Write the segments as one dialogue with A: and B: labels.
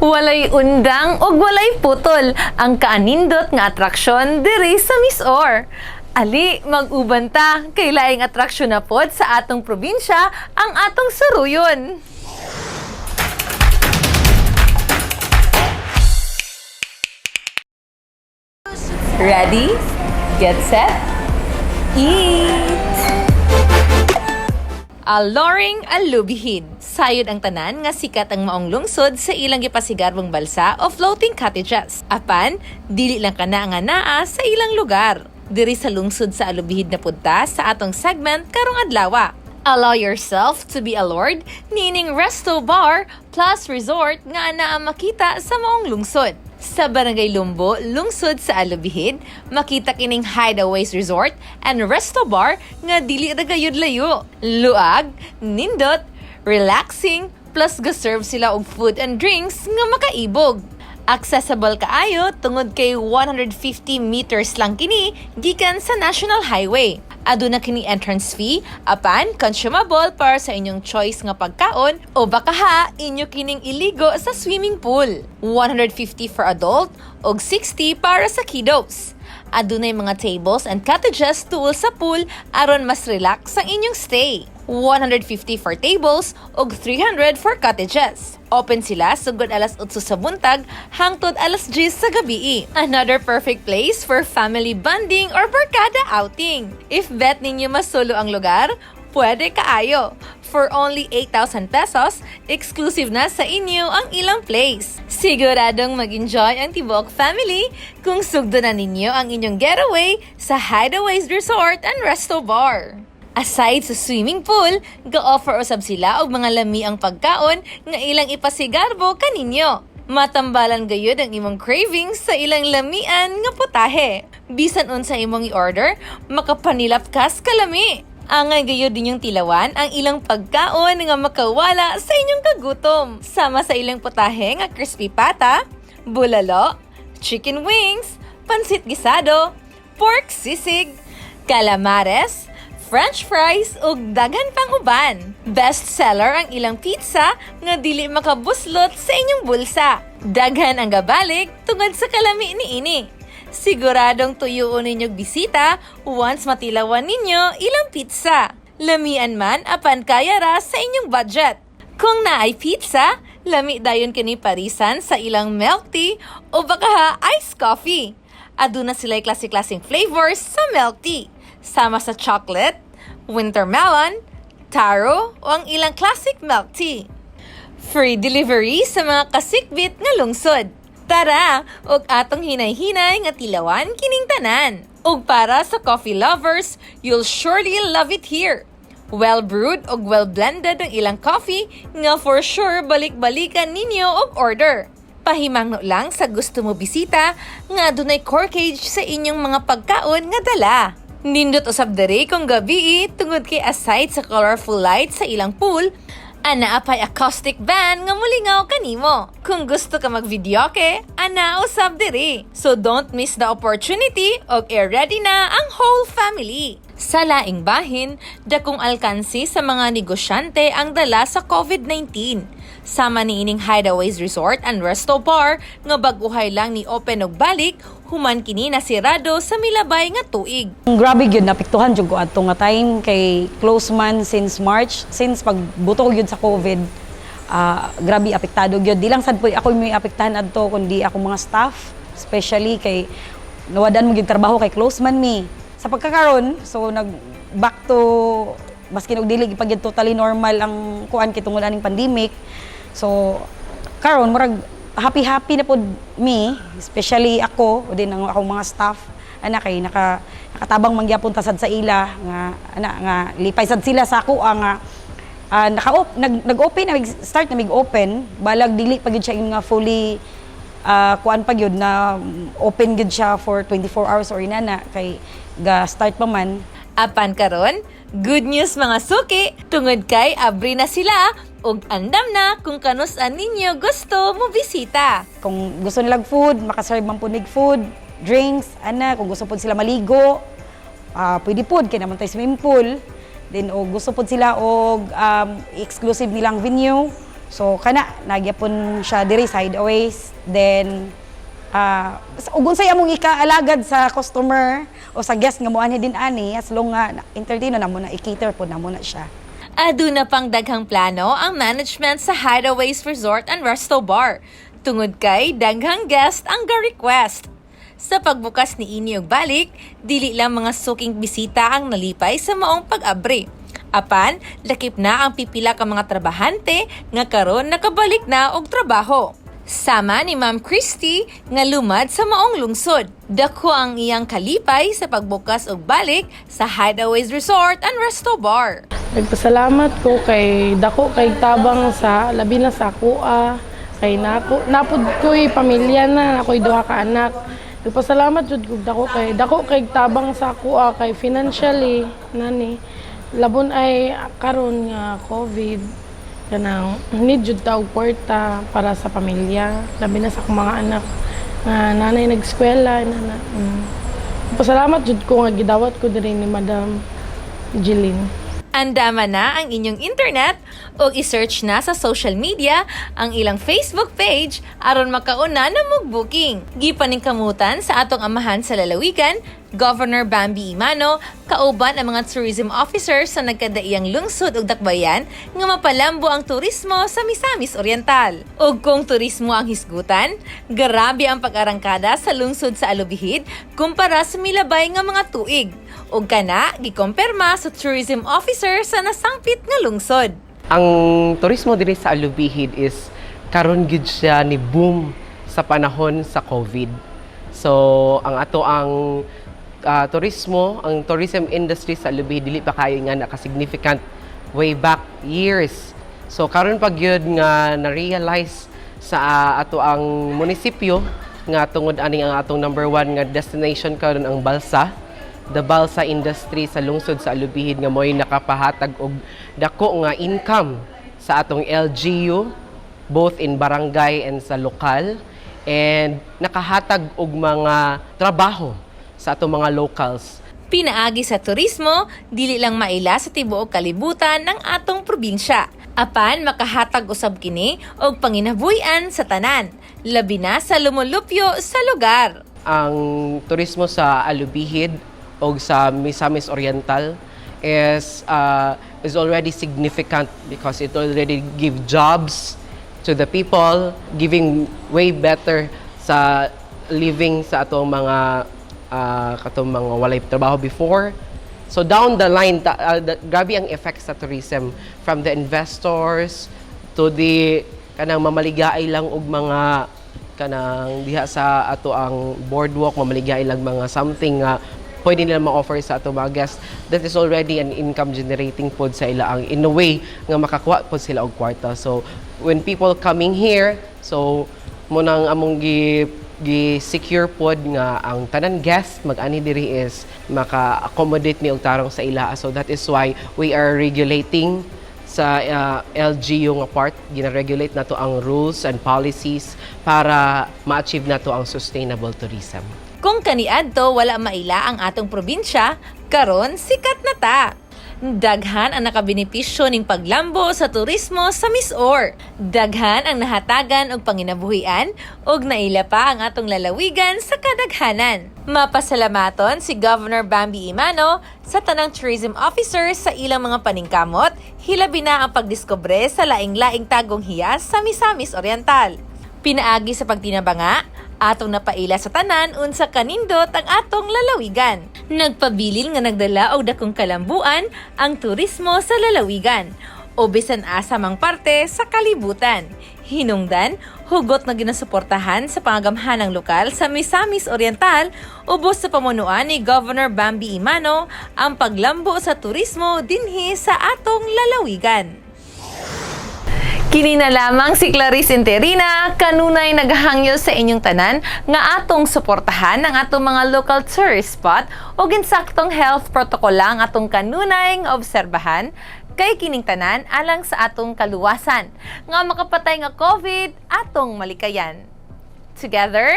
A: Walay undang ug walay putol ang kaanindot nga atraksyon diri sa Miss-Or. Ali, mag-uban ta, kay laing atraksyon na pod sa atong probinsya ang atong suruyon. Ready? Get set? Eat! Alluring alubihid. Sayod ang tanan nga sikat ang maong lungsod sa ilang gipasigarbong balsa o floating cottages. Apan, dili lang kana nga naa sa ilang lugar. Diri sa lungsod sa alubihid na punta sa atong segment karong adlaw. Allow yourself to be allured nining resto bar plus resort nga naa makita sa maong lungsod. Sa Barangay Lumbo, lungsod sa Alubihid, makita kining Hideaways Resort and Resto Bar nga dili ra gayud layo. Luag, nindot, relaxing, plus ga-serve sila og food and drinks nga makaibog. Accessible kaayo tungod kay 150 meters lang kini gikan sa National Highway. Aduna kini entrance fee, apan consumable para sa inyong choice nga pagkaon o baka ha inyo kining iligo sa swimming pool. 150 for adult og 60 para sa kiddos. Adunay mga tables and cottages tuol sa pool aron mas relax ang inyong stay. 150 for tables og 300 for cottages. Open sila sugod alas 8 sa buntag hangtod alas 10 sa gabi. Another perfect place for family bonding or barkada outing. If bet ninyo mas solo ang lugar, pwede kaayo. For only 8,000 pesos, exclusive na sa inyo ang ilang place. Siguradong mag-enjoy ang tibuok family kung sugdo na ninyo ang inyong getaway sa Hideaways Resort and Resto Bar. Aside sa swimming pool, ga-offer usab sila og mga lami ang pagkaon nga ilang ipasigarbo kaninyo. Matambalan gayud ang imong cravings sa ilang lamian nga putahe. Bisan unsa imong i-order, makapanilap kas kalami. Angay gayud ninyong tilawan ang ilang pagkaon nga makawala sa inyong kagutom. Sama sa ilang putahe nga crispy pata, bulalo, chicken wings, pansit gisado, pork sisig, calamares, French fries ug daghan pang uban. Best seller ang ilang pizza nga dili makabuslot sa inyong bulsa. Daghan ang gabalik tungod sa kalami niini. Siguradong tuyuon ninyong bisita once matilawan ninyo ilang pizza. Lamian man apan kaya ra sa inyong budget. Kung naay pizza, lami dayon kini parisan sa ilang milk tea o baka ha iced coffee. Aduna sila'y klase-klaseng flavors sa milk tea. Sama sa chocolate, winter melon, taro o ang ilang classic milk tea. Free delivery sa mga kasikbit nga lungsod. Tara, og atong hinay-hinay nga tilawan kining tanan. Og para sa coffee lovers, you'll surely love it here. Well brewed og well blended ang ilang coffee nga for sure balik-balikan ninyo og order. Pahimangno lang sa gusto mo bisita nga dunay corkage sa inyong mga pagkaon nga dala. Nindot usab diri kung gabi tungod kay aside sa colorful lights sa ilang pool, ana apay acoustic band nga mulingaw kanimo. Kung gusto ka magvideoke, ana usab diri. So don't miss the opportunity og ready na ang whole family. Sa laing bahin, dakong alkansi sa mga negosyante ang dala sa COVID-19. Sama ni ining Hideaways Resort and Resto Bar nga baguhay lang ni open og balik, human kini nasirado sa milabay nga tuig.
B: Grabe gyud napiktuhan jud ko adto nga time kay close man since March, since pagbuto gyud sa COVID. Grabe apektado gyud. Di lang sad po ako may apektahan adto kundi ako mga staff, especially kay nawadan mo gyud trabaho kay close man mi. Sa pagkakaron, so back to maski og dili pag totally normal ang kuan kay tungod aning pandemic. So karon murag happy na pod me, especially ako o din ang akong mga staff ana kay nakatabang mangyapon ta sad sa ila nga lipay sad sila sa ako nga nag-open start na mig-open balag dili pa gyud siya nga fully kuan pa gyud na open gyud siya for 24 hours or inana kay ga start pa man.
A: Apan karon, good news mga suki, tungod kay abri na sila ug andam na kung kanus-an ninyo gusto mo bisita.
B: Kung gusto nilang food, makaserve man po nig food, drinks, ana, kung gusto po sila maligo, pwede po, kaya naman tayo swimming pool. Then, o gusto po sila og exclusive nilang venue, So kana nagyapon siya diri sideways, then ug unsay among ikaalagad sa customer o sa guest nga moanhi din ani, as long nga entertain na mo na i-cater po na mo na siya.
A: Aduna pang daghang plano ang management sa Hideaways Resort and Resto Bar. Tungod kay daghang guest ang ga-request. Sa pagbukas ni ini og balik, dili lang mga suking bisita ang nalipay sa maong pag-abri. Apan, lakip na ang pipila ka mga trabahante nga karon nakabalik na og trabaho. Sama ni Ma'am Christy nga lumad sa maong lungsod. Dako ang iyang kalipay sa pagbukas og balik sa Hideaways Resort and Resto Bar.
C: Nagpasalamat ko kay dako kay tabang sa labi na sa kuha kay napud ko'y pamilya na ako'y duha ka anak. Nagpasalamat jud ko dako kay tabang sa kuha kay financially nani labon ay karon nga COVID kanang need jud ta og kwarta para sa pamilya labi na sa akong mga anak nga nanay nag-eskwela nana. Pasalamat jud ko nga gidawat ko diri ni Madam Jeline.
A: Andama na ang inyong internet o i-search na sa social media ang ilang Facebook page aron makauna na mag-booking. Gipaning kamutan sa atong amahan sa lalawigan, Governor Bambi Imano, kauban ang mga tourism officers sa nagkadaiyang lungsod ug dakbayan nga mapalambo ang turismo sa Misamis Oriental. Ug kung turismo ang hisgutan, grabe ang pag-arangkada sa lungsod sa Alubihid kumpara sa milabay nga mga tuig. Ug kana gikumpirma sa tourism officer sa nasangpit nga lungsod.
D: Ang turismo diri sa Alubihid is karon gid siya ni boom sa panahon sa COVID. So ang ato ang turismo, ang tourism industry sa Alubihid dili pa kayo nga naka-significant way back years. So karon pag yun nga na-realize sa ato ang munisipyo nga tungod ani ang atong number 1 nga destination karon ang Balsa. The Balsa industry sa lungsod sa Alubihid nga mo'y nakapahatag og dako nga income sa atong LGU both in barangay and sa lokal, and nakahatag og mga trabaho sa atong mga locals.
A: Pinaagi sa turismo, dili lang maila sa tibuok kalibutan ng atong probinsya. Apan makahatag usab kini og panginabuhian sa tanan, labi na sa lumulupyo sa lugar.
D: Ang turismo sa Alubihid o sa Misamis Oriental is already significant because it already give jobs to the people, giving way better sa living sa atong mga katong mga walay trabaho before. So down the line, grabe ang effect sa tourism from the investors to the kanang mamaligay lang og mga kanang diha sa ato ang boardwalk, mamaligay lang mga something nga pwede nila ma-offer sa ato mga guests. That is already an income generating pod sa ila ang in a way nga makakuha pod sila og kwarta. So when people coming here, so mo nang among gi-secure pod nga ang tanan guest mag-ani diri is maka-accommodate ni og tarong sa ila. So that is why we are regulating sa LGU nga part, gina-regulate nato ang rules and policies para ma-achieve nato ang sustainable tourism.
A: Kung kaniadto wala maila ang atong probinsya, karon sikat na ta. Daghan ang nakabenepisyo ning paglambo sa turismo sa Misor. Daghan ang nahatagan og panginabuhian ug naila pa ang atong lalawigan sa kadaghanan. Mapasalamaton si Governor Bambi Imano sa tanang tourism officers sa ilang mga paningkamot, hilabi na ang pagdiskobre sa laing-laing tagong hiyas sa Misamis Oriental. Pinaagi sa pagtinabanga, atong napaila sa tanan unsa kanindot ang atong lalawigan. Nagpabilin nga nagdala og dakong kalambuan ang turismo sa lalawigan o bisan asa mang parte sa kalibutan. Hinungdan, hugot na ginasuportahan sa pangagamhanang lokal sa Misamis Oriental ubos sa pamunuan ni Governor Bambi Imano ang paglambo sa turismo dinhi sa atong lalawigan. Kini na lamang si Clarice Interina, kanunay naghahangyo sa inyong tanan nga atong suportahan ang atong mga local tourist spot o ginsaktong health protocol lang atong kanunay nga obserbahan kay kining tanan alang sa atong kaluwasan nga makapatay nga COVID atong malikayan. Together,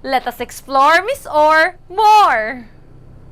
A: let us explore Misor more!